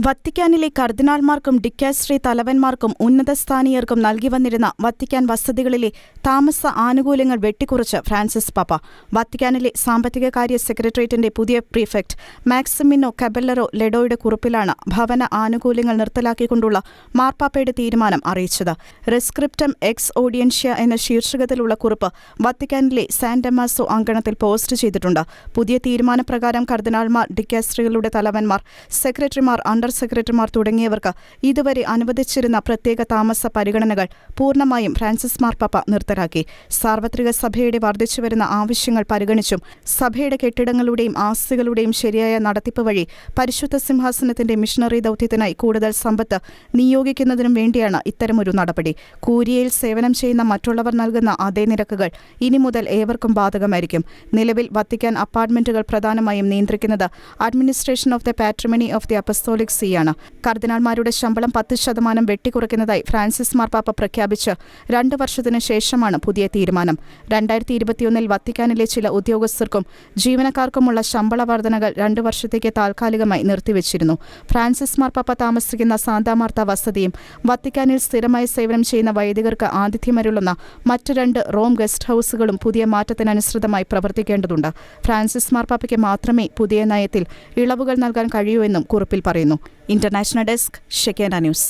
വത്തിക്കാനിലെ കർദിനാൾമാർക്കും dicastery തലവന്മാർക്കും ഉന്നതസ്ഥാനീയർക്കും നൽകി വന്നിരുന്ന Vatican വസതികളിലെ താമസ ആനുകൂല്യങ്ങൾ വെട്ടിക്കുറച്ച് ഫ്രാൻസിസ് പാപ്പ. വത്തിക്കാനിലെ സാമ്പത്തികകാര്യ സെക്രട്ടേറിയറ്റിന്റെ പുതിയ പ്രീഫെക്ട് മാക്സിമിനോ കബെല്ലറോ ലെഡോയുടെ കുറിപ്പിലാണ് ഭവന ആനുകൂല്യങ്ങൾ നിർത്തലാക്കിക്കൊണ്ടുള്ള മാർപ്പാപ്പയുടെ തീരുമാനം അറിയിച്ചത്. റെസ്ക്രിപ്റ്റം എക്സ് ഓഡിയൻഷ്യ എന്ന ശീർഷകത്തിലുള്ള കുറിപ്പ് വത്തിക്കാനിലെ സാൻ ഡമാസോ അങ്കണത്തിൽ പോസ്റ്റ് ചെയ്തിട്ടുണ്ട്. പുതിയ തീരുമാനപ്രകാരം കർദിനാൾമാർ, ഡിക്കാസ്ട്രികളുടെ തലവന്മാർ, സെക്രട്ടറിമാർ, അണ്ടർ സെക്രട്ടറിമാർ തുടങ്ങിയവർക്ക് ഇതുവരെ അനുവദിച്ചിരുന്ന പ്രത്യേക താമസ പരിഗണനകൾ പൂർണ്ണമായും ഫ്രാൻസിസ് മാർപ്പാപ്പ നിർത്തലാക്കി. സാർവത്രിക സഭയുടെ വർദ്ധിച്ചുവരുന്ന ആവശ്യങ്ങൾ പരിഗണിച്ചും സഭയുടെ കെട്ടിടങ്ങളുടെയും ആസ്തികളുടെയും ശരിയായ നടത്തിപ്പ് വഴി പരിശുദ്ധ സിംഹാസനത്തിന്റെ മിഷണറി ദൗത്യത്തിനായി കൂടുതൽ സമ്പത്ത് നിയോഗിക്കുന്നതിനും വേണ്ടിയാണ് ഇത്തരമൊരു നടപടി. കൂരിയയിൽ സേവനം ചെയ്യുന്ന മറ്റുള്ളവർ നൽകുന്ന അതേ നിരക്കുകൾ ഇനി മുതൽ ഏവർക്കും ബാധകമായിരിക്കും. നിലവിൽ വത്തിക്കാൻ അപ്പാർട്ട്മെന്റുകൾ പ്രധാനമായും നിയന്ത്രിക്കുന്നത് administration of the patrimony of the apostolic സിയാണ്. കർദിനാൾമാരുടെ ശമ്പളം 10% വെട്ടിക്കുറയ്ക്കുന്നതായി ഫ്രാൻസിസ് മാർപ്പാപ്പ പ്രഖ്യാപിച്ച് 2 വർഷത്തിനു ശേഷമാണ് പുതിയ തീരുമാനം. 2021 വത്തിക്കാനിലെ ചില ഉദ്യോഗസ്ഥർക്കും ജീവനക്കാർക്കുമുള്ള ശമ്പള വർധനകൾ 2 വർഷത്തേക്ക് താൽക്കാലികമായി നിർത്തിവച്ചിരുന്നു. ഫ്രാൻസിസ് മാർപ്പാപ്പ താമസിക്കുന്ന സാന്താ മാർത്ത വസതിയും വത്തിക്കാനിൽ സ്ഥിരമായി സേവനം ചെയ്യുന്ന വൈദികർക്ക് ആതിഥ്യമരുളുന്ന മറ്റ് 2 റോം ഗസ്റ്റ് ഹൌസുകളും പുതിയ മാറ്റത്തിനനുസൃതമായി പ്രവർത്തിക്കേണ്ടതുണ്ട്. ഫ്രാൻസിസ് മാർപ്പാപ്പയ്ക്ക് മാത്രമേ പുതിയ നയത്തിൽ ഇളവുകൾ നൽകാൻ കഴിയൂ എന്നും കുറിപ്പിൽ പറയുന്നു. International desk, Shekinah news.